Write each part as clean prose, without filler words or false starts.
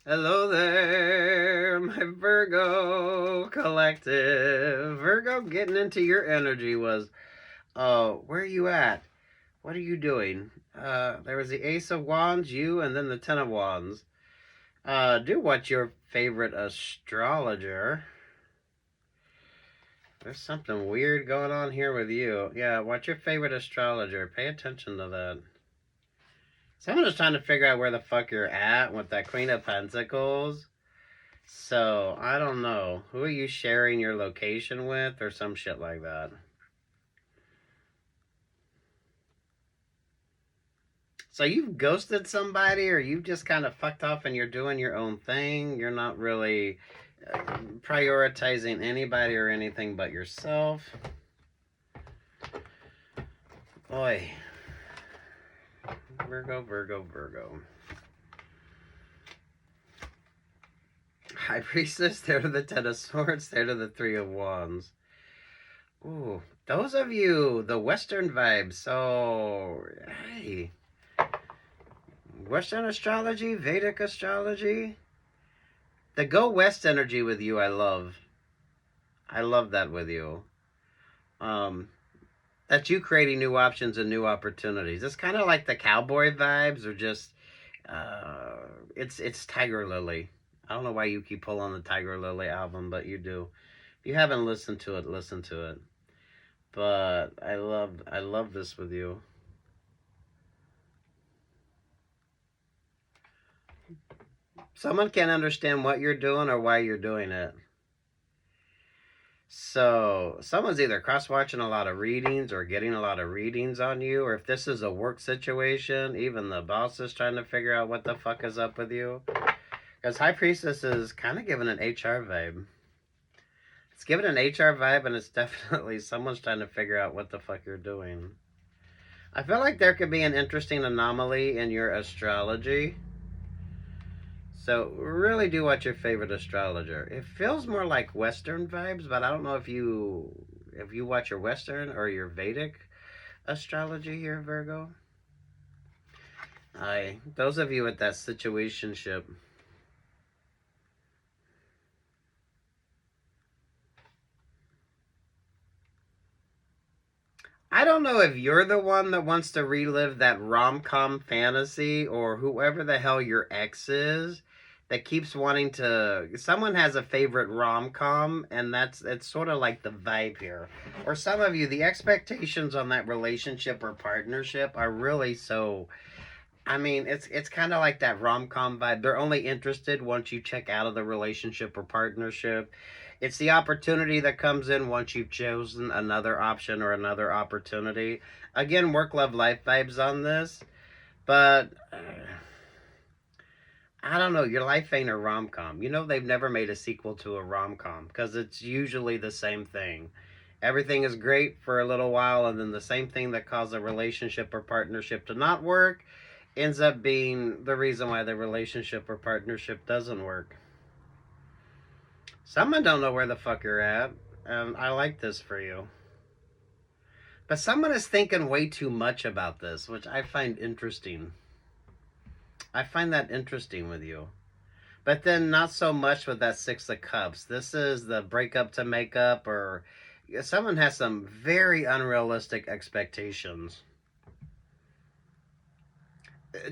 Hello there, my Virgo collective. Virgo, getting into your energy was, where are you at? What are you doing? There was the Ace of Wands, you, and then the Ten of Wands. Do what's your favorite astrologer? There's something weird going on here with you. Yeah, what's your favorite astrologer? Pay attention to that. Someone is trying to figure out where the fuck you're at with that Queen of Pentacles. So, I don't know. Who are you sharing your location with or some shit like that? So you've ghosted somebody or you've just kind of fucked off and you're doing your own thing. You're not really prioritizing anybody or anything but yourself. Boy. Virgo, Virgo, Virgo. High Priestess, there to the Ten of Swords, there to the Three of Wands. Ooh, those of you, the Western vibes. So, hey. Western astrology, Vedic astrology. The Go West energy with you, I love. I love that with you. That's you creating new options and new opportunities. It's kind of like the cowboy vibes, or just, it's Tiger Lily. I don't know why you keep pulling the Tiger Lily album, but you do. If you haven't listened to it, listen to it. But I love this with you. Someone can't understand what you're doing or why you're doing it. So someone's either cross-watching a lot of readings or getting a lot of readings on you, or if this is a work situation, even the boss is trying to figure out what the fuck is up with you. Because High Priestess is kind of giving an HR vibe. It's giving an HR vibe, and it's definitely someone's trying to figure out what the fuck you're doing. I feel like there could be an interesting anomaly in your astrology. So really do watch your favorite astrologer. It feels more like Western vibes, but I don't know if you watch your Western or your Vedic astrology here, Virgo. Those of you with that situationship. I don't know if you're the one that wants to relive that rom-com fantasy or whoever the hell your ex is that keeps wanting to. Someone has a favorite rom-com, and it's sort of like the vibe here. Or some of you, the expectations on that relationship or partnership are really so. I mean, it's kind of like that rom-com vibe. They're only interested once you check out of the relationship or partnership. It's the opportunity that comes in once you've chosen another option or another opportunity. Again, work, love, life vibes on this. But I don't know. Your life ain't a rom-com. You know they've never made a sequel to a rom-com because it's usually the same thing. Everything is great for a little while, and then the same thing that caused a relationship or partnership to not work ends up being the reason why the relationship or partnership doesn't work. Someone don't know where the fuck you're at, and I like this for you. But someone is thinking way too much about this, which I find interesting. I find that interesting with you. But then not so much with that Six of Cups. This is the breakup to make up, or someone has some very unrealistic expectations.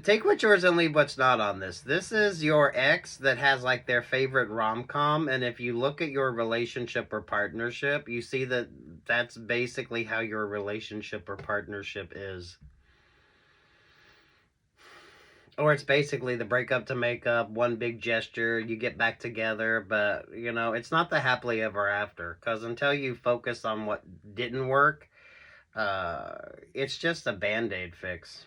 Take what's yours and leave what's not on this. This is your ex that has like their favorite rom-com, and if you look at your relationship or partnership, you see that that's basically how your relationship or partnership is. Or it's basically the breakup to make up, one big gesture, you get back together, but, you know, it's not the happily ever after. Because until you focus on what didn't work, it's just a Band-Aid fix.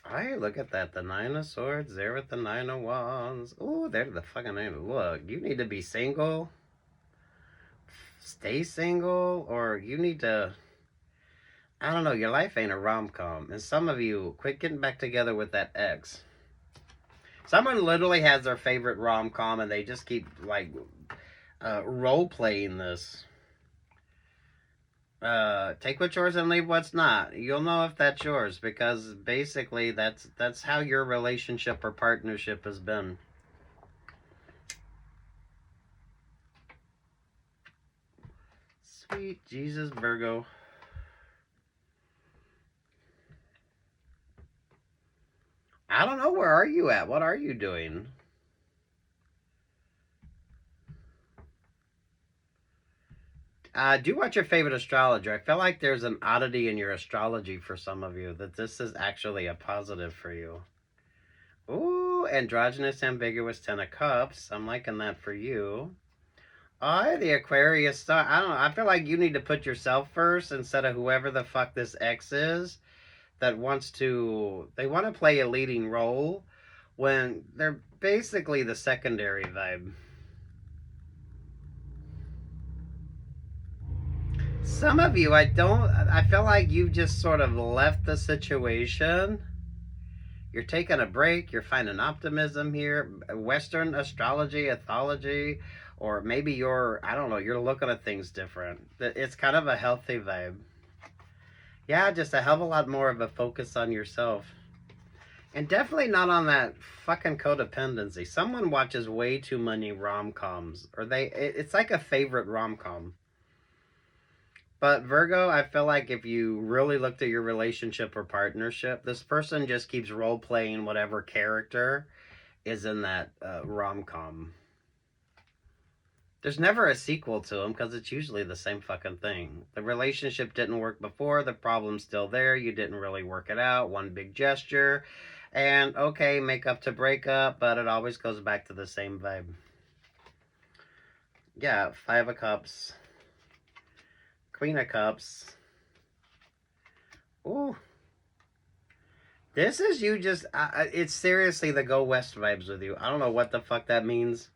Hey, look at that. The Nine of Swords there with the Nine of Wands. Ooh, there's the fucking name. Look, you need to be single. Stay single. Or you need to... I don't know. Your life ain't a rom-com. And some of you, quit getting back together with that ex. Someone literally has their favorite rom-com and they just keep, like, role-playing this. Take what's yours and leave what's not. You'll know if that's yours, because basically that's how your relationship or partnership has been. Sweet Jesus, Virgo. I don't know, where are you at? What are you doing? Do watch your favorite astrologer. I feel like there's an oddity in your astrology for some of you, that this is actually a positive for you. Ooh, androgynous, ambiguous, 10 of cups. I'm liking that for you. Oh, the Aquarius star. I don't know. I feel like you need to put yourself first instead of whoever the fuck this ex is that wants to. They want to play a leading role when they're basically the secondary vibe. Some of you, I feel like you've just sort of left the situation. You're taking a break. You're finding optimism here. Western astrology, ethology, or maybe I don't know, you're looking at things different. It's kind of a healthy vibe. Yeah, just a hell of a lot more of a focus on yourself. And definitely not on that fucking codependency. Someone watches way too many rom-coms. Or it's like a favorite rom-com. But Virgo, I feel like if you really looked at your relationship or partnership, this person just keeps role playing whatever character is in that rom-com. There's never a sequel to them because it's usually the same fucking thing. The relationship didn't work before, the problem's still there, you didn't really work it out, one big gesture, and okay, make up to break up, but it always goes back to the same vibe. Yeah, 5 of Cups. Queen of Cups. Ooh. This is you just, it's seriously the Go West vibes with you. I don't know what the fuck that means.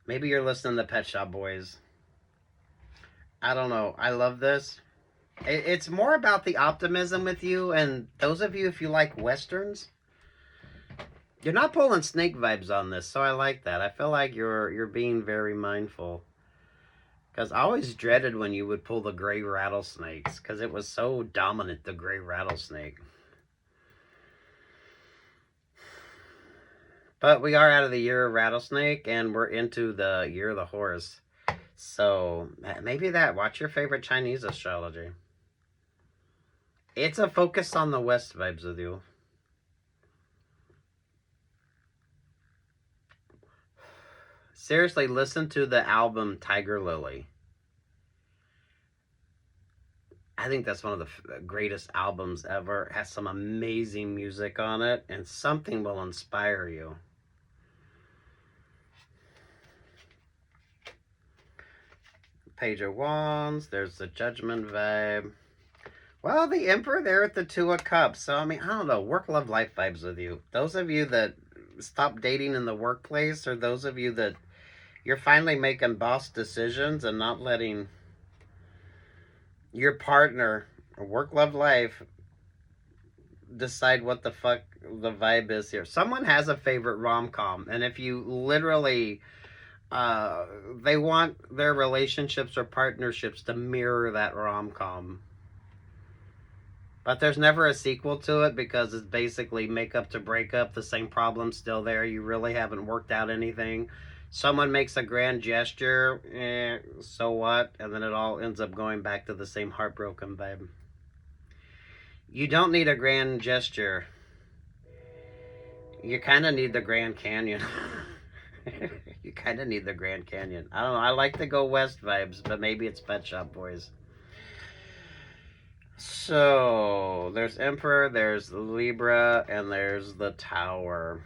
Maybe you're listening to Pet Shop Boys. I don't know. I love this. It's more about the optimism with you, and those of you, if you like Westerns, you're not pulling snake vibes on this, so I like that. I feel like you're being very mindful. Because I always dreaded when you would pull the gray rattlesnakes, because it was so dominant, the gray rattlesnake. But we are out of the year of rattlesnake, and we're into the year of the horse. So maybe watch your favorite Chinese astrology. It's a focus on the West vibes with you. Seriously, listen to the album Tiger Lily. I think that's one of the greatest albums ever. It has some amazing music on it, and something will inspire you. Page of Wands. There's the Judgment vibe. Well, the Emperor there at the 2 of Cups. So, I mean, I don't know. Work, love, life vibes with you. Those of you that stop dating in the workplace, or those of you that you're finally making boss decisions and not letting your partner, work, love, life, decide what the fuck the vibe is here. Someone has a favorite rom-com, and if you literally... they want their relationships or partnerships to mirror that rom-com. But there's never a sequel to it because it's basically make up to break up. The same problem's still there. You really haven't worked out anything. Someone makes a grand gesture, so what? And then it all ends up going back to the same heartbroken vibe. You don't need a grand gesture. You kind of need the Grand Canyon. You kind of need the Grand Canyon. I don't know. I like the Go West vibes, but maybe it's Pet Shop Boys. So, there's Emperor, there's Libra, and there's the Tower.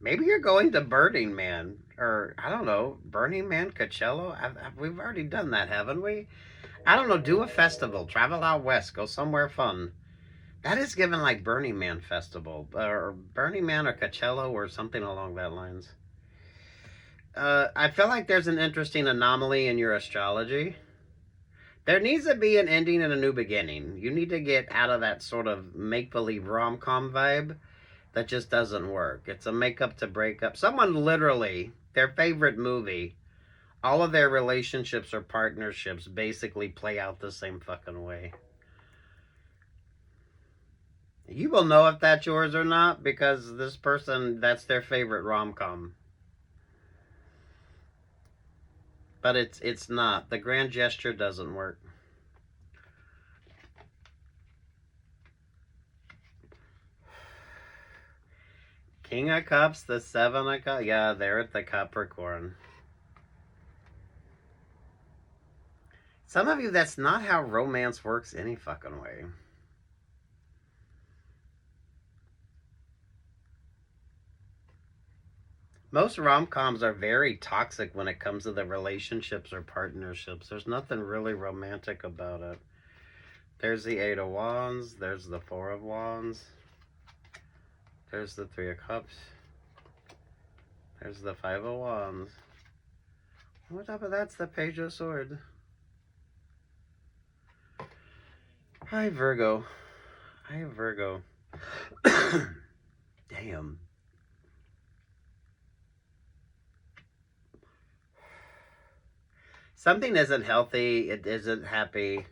Maybe you're going to Burning Man, or I don't know, Burning Man, Coachella? We've already done that, haven't we? I don't know, do a festival, travel out west, go somewhere fun. That is given like Burning Man Festival, or Burning Man or Coachella, or something along that lines. I feel like there's an interesting anomaly in your astrology. There needs to be an ending and a new beginning. You need to get out of that sort of make-believe rom-com vibe that just doesn't work. It's a make-up to break up. Someone literally their favorite movie. All of their relationships or partnerships basically play out the same fucking way. You will know if that's yours or not because this person, that's their favorite rom-com. But it's not. The grand gesture doesn't work. King of Cups, the Seven of Cups. Yeah, they're at the Capricorn. Some of you, that's not how romance works any fucking way. Most rom-coms are very toxic when it comes to the relationships or partnerships. There's nothing really romantic about it. There's the Eight of Wands. There's the Four of Wands. There's the Three of Cups. There's the Five of Wands. On top of that's the Page of Swords. Hi, Virgo. Hi, Virgo. Damn. Something isn't healthy. It isn't happy.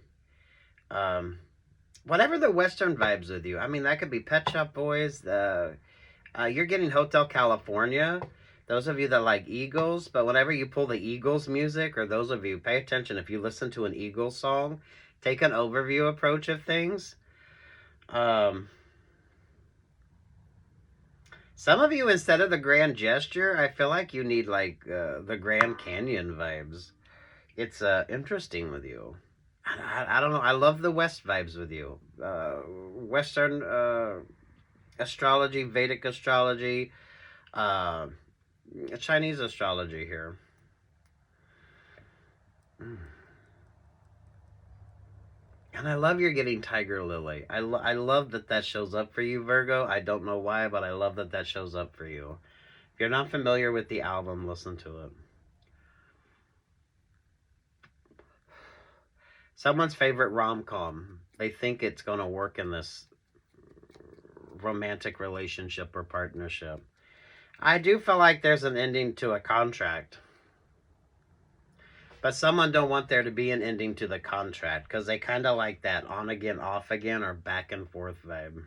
Whatever the Western vibes with you. I mean, that could be Pet Shop Boys. You're getting Hotel California. Those of you that like Eagles, but whenever you pull the Eagles music, or those of you, pay attention. If you listen to an Eagles song, take an overview approach of things. Some of you, instead of the grand gesture, I feel like you need like the Grand Canyon vibes. It's interesting with you. I don't know. I love the West vibes with you. Western astrology, Vedic astrology, Chinese astrology here. And I love you're getting Tiger Lily. I love that shows up for you, Virgo. I don't know why, but I love that shows up for you. If you're not familiar with the album, listen to it. Someone's favorite rom-com. They think it's going to work in this romantic relationship or partnership. I do feel like there's an ending to a contract. But someone don't want there to be an ending to the contract because they kind of like that on again, off again, or back and forth vibe.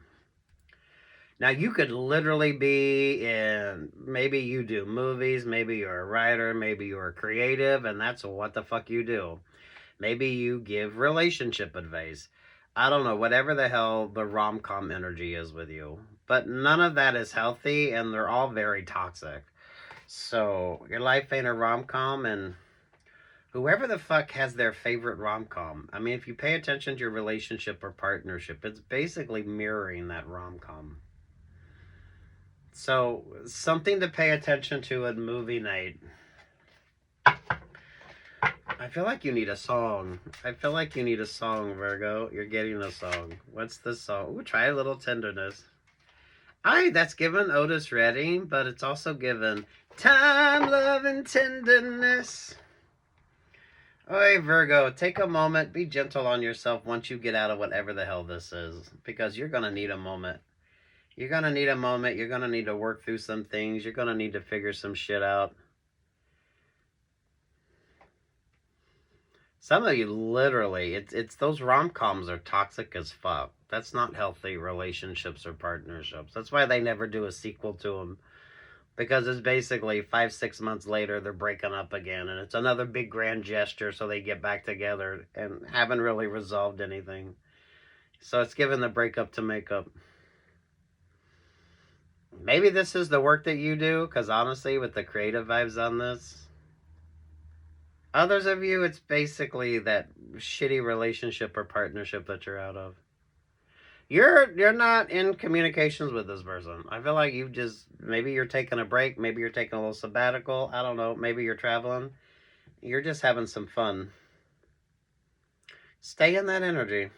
Now, you could literally be in, maybe you do movies, maybe you're a writer, maybe you're a creative, and that's what the fuck you do. Maybe you give relationship advice. I don't know, whatever the hell the rom-com energy is with you. But none of that is healthy, and they're all very toxic. So, your life ain't a rom-com, and whoever the fuck has their favorite rom-com, I mean, if you pay attention to your relationship or partnership, it's basically mirroring that rom-com. So, something to pay attention to at movie night. I feel like you need a song. I feel like you need a song, Virgo. You're getting a song. What's the song? Ooh, try a little tenderness. Aye, that's given Otis Redding, but it's also given time, love, and tenderness. Oi, Virgo, take a moment. Be gentle on yourself once you get out of whatever the hell this is, because you're going to need a moment. You're going to need a moment. You're going to need to work through some things. You're going to need to figure some shit out. Some of you literally, it's those rom-coms are toxic as fuck. That's not healthy relationships or partnerships. That's why they never do a sequel to them. Because it's basically 5-6 months later, they're breaking up again. And it's another big grand gesture so they get back together and haven't really resolved anything. So it's given the breakup to make up. Maybe this is the work that you do. Because honestly, with the creative vibes on this, others of you, it's basically that shitty relationship or partnership that you're out of. You're not in communications with this person. I feel like you just, maybe you're taking a break, maybe you're taking a little sabbatical, I don't know, maybe you're traveling. You're just having some fun. Stay in that energy.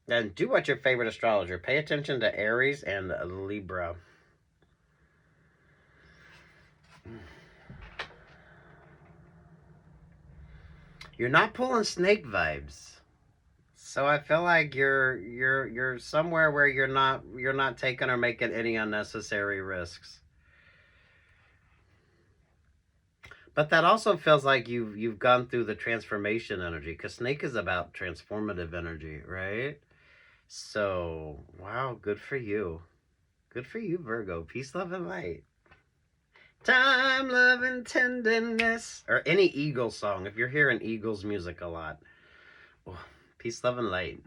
And do what your favorite astrologer. Pay attention to Aries and Libra. You're not pulling snake vibes. So I feel like you're somewhere where you're not taking or making any unnecessary risks. But that also feels like you've gone through the transformation energy, because snake is about transformative energy, right? So, wow, good for you. Good for you, Virgo. Peace, love, and light. Time, love, and tenderness. Or any Eagles song, if you're hearing Eagles music a lot. Oh, peace, love, and light.